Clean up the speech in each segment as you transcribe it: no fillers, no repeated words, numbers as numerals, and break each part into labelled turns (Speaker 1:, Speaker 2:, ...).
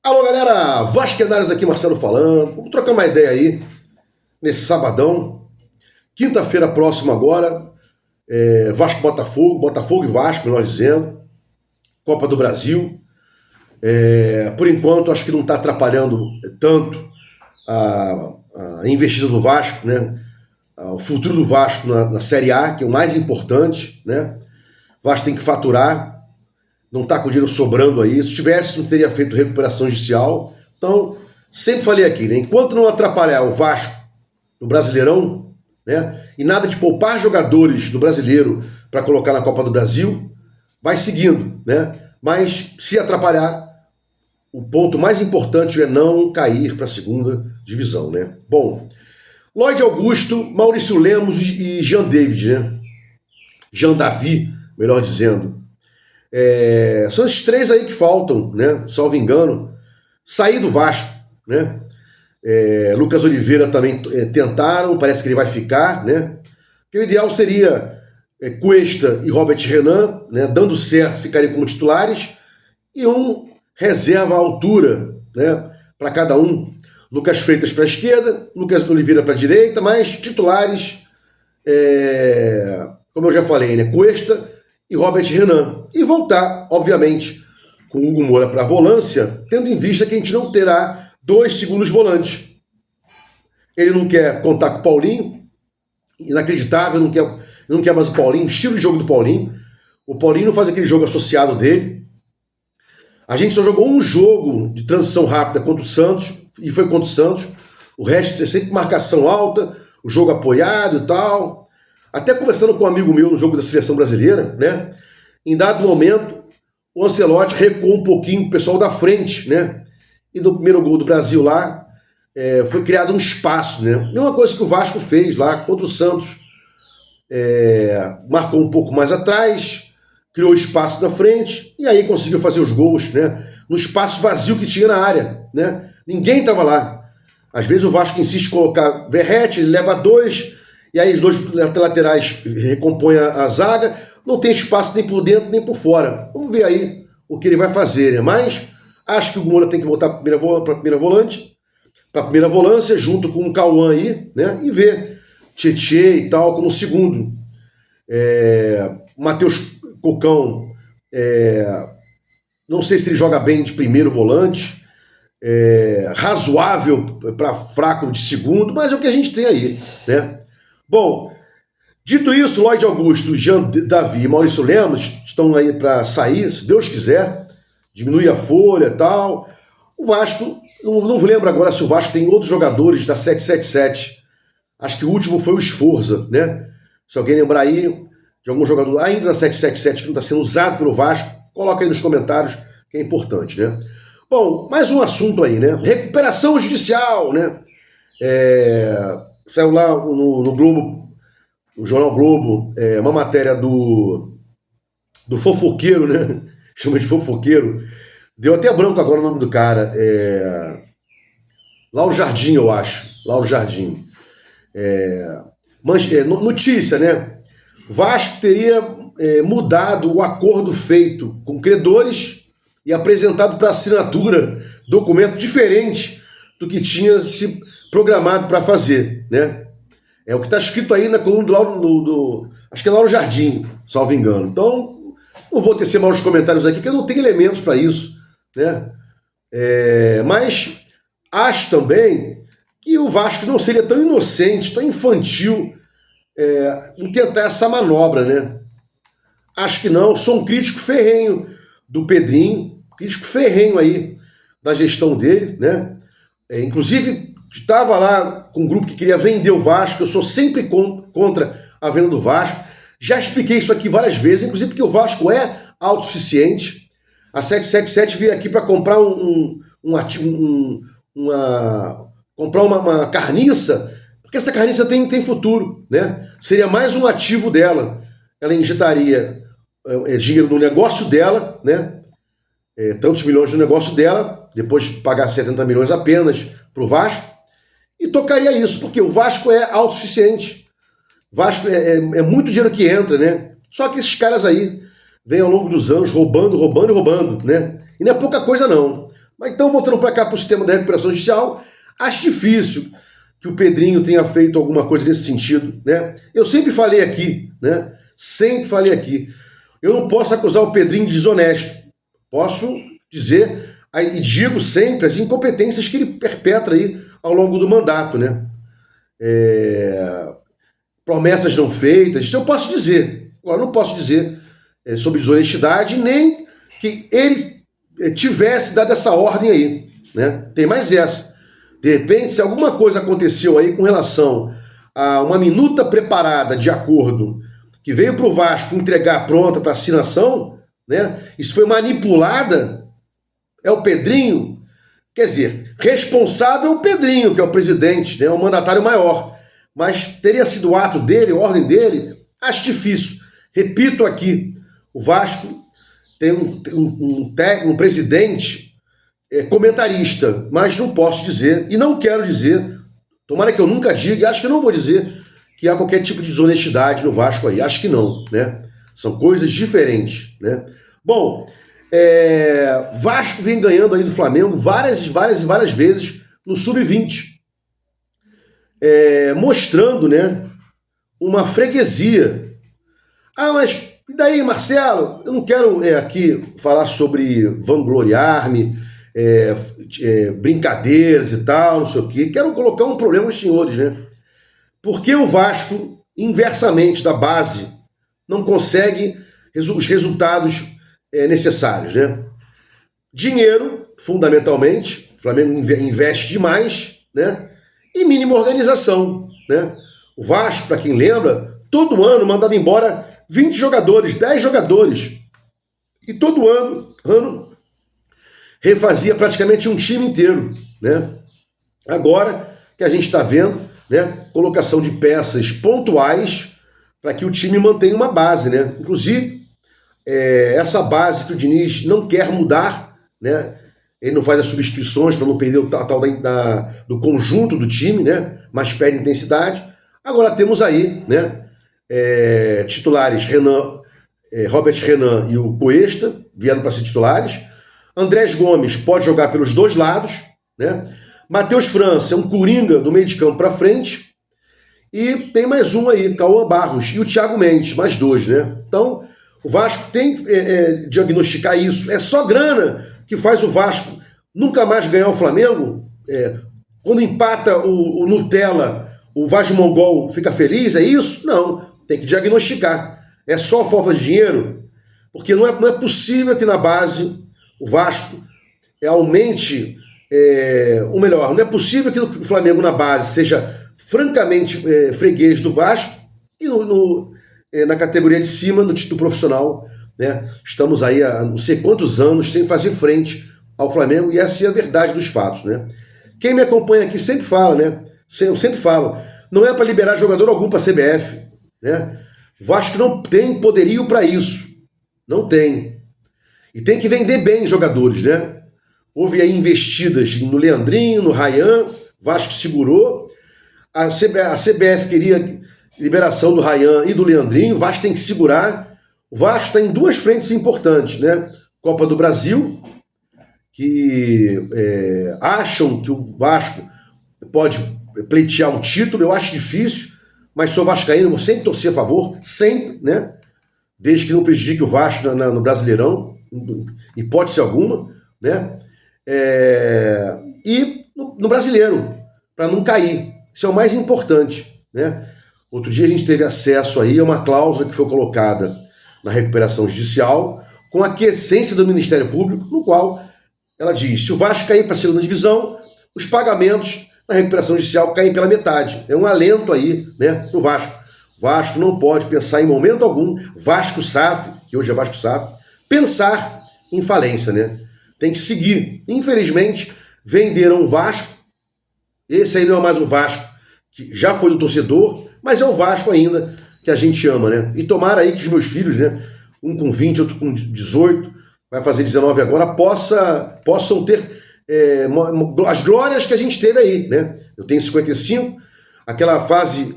Speaker 1: Alô, galera! Vasquenários aqui, Marcelo falando. Vamos trocar uma ideia aí nesse sabadão. Quinta-feira próxima agora. Vasco Botafogo, Botafogo e Vasco, melhor dizendo. Copa do Brasil. Por enquanto, acho que não está atrapalhando tanto a investida do Vasco, né? O futuro do Vasco na Série A, que é o mais importante, né? O Vasco tem que faturar. Não está com o dinheiro sobrando aí. Se tivesse, não teria feito recuperação judicial. Então, sempre falei aqui, né? Enquanto não atrapalhar o Vasco no Brasileirão, né? E nada de poupar jogadores do Brasileiro para colocar na Copa do Brasil, vai seguindo, né? Mas se atrapalhar, o ponto mais importante é não cair para a segunda divisão, né? Bom, Lloyd Augusto, Maurício Lemos e Jean David, né? Jean Davi, melhor dizendo. São esses três aí que faltam, né? Salvo engano, sair do Vasco, né? Lucas Oliveira também tentaram, parece que ele vai ficar, né? Porque o ideal seria Cuesta e Robert Renan, né? Dando certo, ficariam como titulares, e um reserva à altura, né? Para cada um. Lucas Freitas para a esquerda, Lucas Oliveira para a direita, mas titulares, como eu já falei, né? Cuesta e Robert Renan. E voltar, obviamente, com o Hugo Moura para a volância, tendo em vista que a gente não terá dois segundos volantes. Ele não quer contar com o Paulinho, inacreditável, não quer mais o Paulinho, o estilo de jogo do Paulinho. O Paulinho não faz aquele jogo associado dele. A gente só jogou um jogo de transição rápida contra o Santos, e foi contra o Santos. O resto é sempre marcação alta, o jogo apoiado e tal. Até conversando com um amigo meu no jogo da seleção brasileira, né? Em dado momento, o Ancelotti recuou um pouquinho o pessoal da frente, né? E no primeiro gol do Brasil lá, foi criado um espaço, né? Mesma coisa que o Vasco fez lá contra o Santos. Marcou um pouco mais atrás, criou espaço na frente, e aí conseguiu fazer os gols, né? No espaço vazio que tinha na área, né? Ninguém estava lá. Às vezes o Vasco insiste em colocar Verratti, ele leva dois, e aí os dois laterais recompõem a zaga, não tem espaço nem por dentro nem por fora. Vamos ver aí o que ele vai fazer, né? Mas acho que o Moura tem que voltar para a primeira volância, junto com o Cauã aí, né? E ver Tietê e tal como segundo. Matheus Cocão, não sei se ele joga bem de primeiro volante, razoável para fraco de segundo, mas é o que a gente tem aí, né? Bom, dito isso, Lloyd Augusto, Jean Davi e Maurício Lemos estão aí para sair, se Deus quiser, diminuir a folha e tal. O Vasco, não lembro agora se o Vasco tem outros jogadores da 777. Acho que o último foi o Sforza, né? Se alguém lembrar aí de algum jogador ainda da 777 que não está sendo usado pelo Vasco, coloca aí nos comentários, que é importante, né? Bom, mais um assunto aí, né? Recuperação judicial, né? Saiu lá no Globo, no Jornal Globo, uma matéria do fofoqueiro, né? Chama de fofoqueiro. Deu até branco agora o nome do cara. Lauro Jardim, eu acho. Lauro Jardim. Notícia, né? Vasco teria mudado o acordo feito com credores e apresentado para assinatura documento diferente do que tinha se programado para fazer, né? É o que está escrito aí na coluna do Lauro, acho que é Lauro Jardim, salvo engano. Então, não vou tecer mais os comentários aqui, porque eu não tenho elementos para isso, né? Mas acho também que o Vasco não seria tão inocente, tão infantil em tentar essa manobra, né? Acho que não. Sou um crítico ferrenho do Pedrinho, crítico ferrenho aí da gestão dele, né? Inclusive, estava lá com um grupo que queria vender o Vasco. Eu sou sempre contra a venda do Vasco. Já expliquei isso aqui várias vezes, inclusive porque o Vasco é autossuficiente. A 777 veio aqui para comprar uma carniça, porque essa carniça tem futuro, né? Seria mais um ativo dela. Ela injetaria dinheiro no negócio dela, né? Tantos milhões no negócio dela, depois de pagar 70 milhões apenas para o Vasco, e tocaria isso, porque o Vasco é autossuficiente. Vasco é muito dinheiro que entra, né? Só que esses caras aí vêm ao longo dos anos roubando, né? E não é pouca coisa, não. Mas então, voltando para cá, para o sistema da recuperação judicial, acho difícil que o Pedrinho tenha feito alguma coisa nesse sentido, né? Eu sempre falei aqui, né? Sempre falei aqui. Eu não posso acusar o Pedrinho de desonesto. Posso dizer, e digo sempre, as incompetências que ele perpetra aí ao longo do mandato, né? Promessas não feitas, isso eu posso dizer. Agora, não posso dizer sobre desonestidade, nem que ele tivesse dado essa ordem aí, né? Tem mais essa. De repente, se alguma coisa aconteceu aí com relação a uma minuta preparada de acordo que veio para o Vasco entregar pronta para assinação, né? Isso foi manipulada, é o Pedrinho. Quer dizer, responsável é o Pedrinho, que é o presidente, né? O mandatário maior. Mas teria sido o ato dele, a ordem dele? Acho difícil. Repito aqui, o Vasco tem um presidente comentarista, mas não posso dizer, e não quero dizer, tomara que eu nunca diga, e acho que eu não vou dizer que há qualquer tipo de desonestidade no Vasco aí, acho que não, né? São coisas diferentes, né? Bom, Vasco vem ganhando aí do Flamengo várias vezes no Sub-20, mostrando, né, uma freguesia. Ah, mas e daí, Marcelo? Eu não quero aqui falar sobre vangloriar-me, brincadeiras e tal, não sei o quê. Quero colocar um problema aos senhores, né? Porque o Vasco, inversamente da base, não consegue os resultados necessários, né? Dinheiro, fundamentalmente, o Flamengo investe demais, né? E mínima organização, né? O Vasco, para quem lembra, todo ano mandava embora 20 jogadores, 10 jogadores. E todo ano refazia praticamente um time inteiro, né? Agora que a gente está vendo, né, colocação de peças pontuais para que o time mantenha uma base, né? Inclusive, essa base que o Diniz não quer mudar, né? Ele não faz as substituições para não perder o tal do conjunto do time, né? Mas perde intensidade. Agora temos aí, né, titulares Robert Renan e o Cuesta vieram para ser titulares. Andrés Gomes pode jogar pelos dois lados, né? Matheus França é um coringa do meio de campo para frente. E tem mais um aí, Cauã Barros e o Thiago Mendes, mais dois, né? Então, o Vasco tem que diagnosticar isso. É só grana que faz o Vasco nunca mais ganhar o Flamengo. Quando empata o Nutella, o Vasco Mongol fica feliz, é isso? Não, tem que diagnosticar. É só falta de dinheiro? Porque não é possível que na base o Vasco aumente, ou melhor, não é possível que o Flamengo na base seja francamente freguês do Vasco e na categoria de cima, no título profissional, né? Estamos aí há não sei quantos anos sem fazer frente ao Flamengo, e essa é a verdade dos fatos, né? Quem me acompanha aqui sempre fala, né? Eu sempre falo, não é para liberar jogador algum para a CBF, né? O Vasco não tem poderio para isso, não tem. E tem que vender bem jogadores, né? Houve aí investidas no Leandrinho, no Ryan, Vasco segurou. A CBF queria liberação do Ryan e do Leandrinho, o Vasco tem que segurar. O Vasco está em duas frentes importantes, né? Copa do Brasil, que acham que o Vasco pode pleitear um título, eu acho difícil, mas sou vascaíno, vou sempre torcer a favor, sempre, né? Desde que não prejudique o Vasco no Brasileirão, hipótese alguma, né? E no Brasileiro, para não cair. Isso é o mais importante, né? Outro dia a gente teve acesso aí a uma cláusula que foi colocada na recuperação judicial com a aquiescência do Ministério Público, no qual ela diz, se o Vasco cair para a segunda divisão, os pagamentos na recuperação judicial caem pela metade. É um alento aí, né, para o Vasco. O Vasco não pode pensar em momento algum, Vasco SAF, que hoje é Vasco SAF, pensar em falência, né? Tem que seguir. Infelizmente, venderam o Vasco. Esse aí não é mais o Vasco que já foi do torcedor, mas é o Vasco ainda que a gente ama, né? E tomara aí que os meus filhos, né, um com 20, outro com 18, vai fazer 19 agora, possam ter as glórias que a gente teve aí, né? Eu tenho 55, aquela fase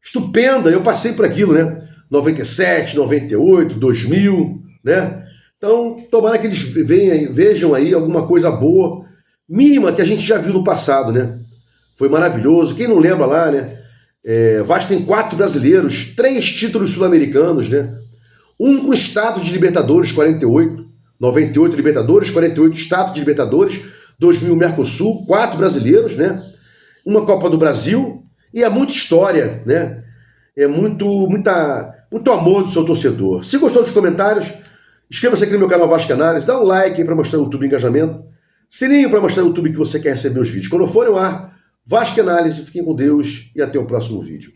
Speaker 1: estupenda, eu passei por aquilo, né? 97, 98, 2000, né? Então, tomara que eles vejam aí alguma coisa boa, mínima, que a gente já viu no passado, né? Foi maravilhoso. Quem não lembra lá, né? Vasco tem 4 brasileiros, 3 títulos sul-americanos, né? Um com status de Libertadores, 48, 98 Libertadores, 48 status de Libertadores, 2000 Mercosul, 4 brasileiros, né? Uma Copa do Brasil, e é muita história, né? É muito amor do seu torcedor. Se gostou dos comentários, inscreva-se aqui no meu canal Vasco Análise, dá um like aí para mostrar o YouTube engajamento, sininho para mostrar o YouTube que você quer receber os vídeos. Quando forem ao ar, Vasco Análise, fiquem com Deus e até o próximo vídeo.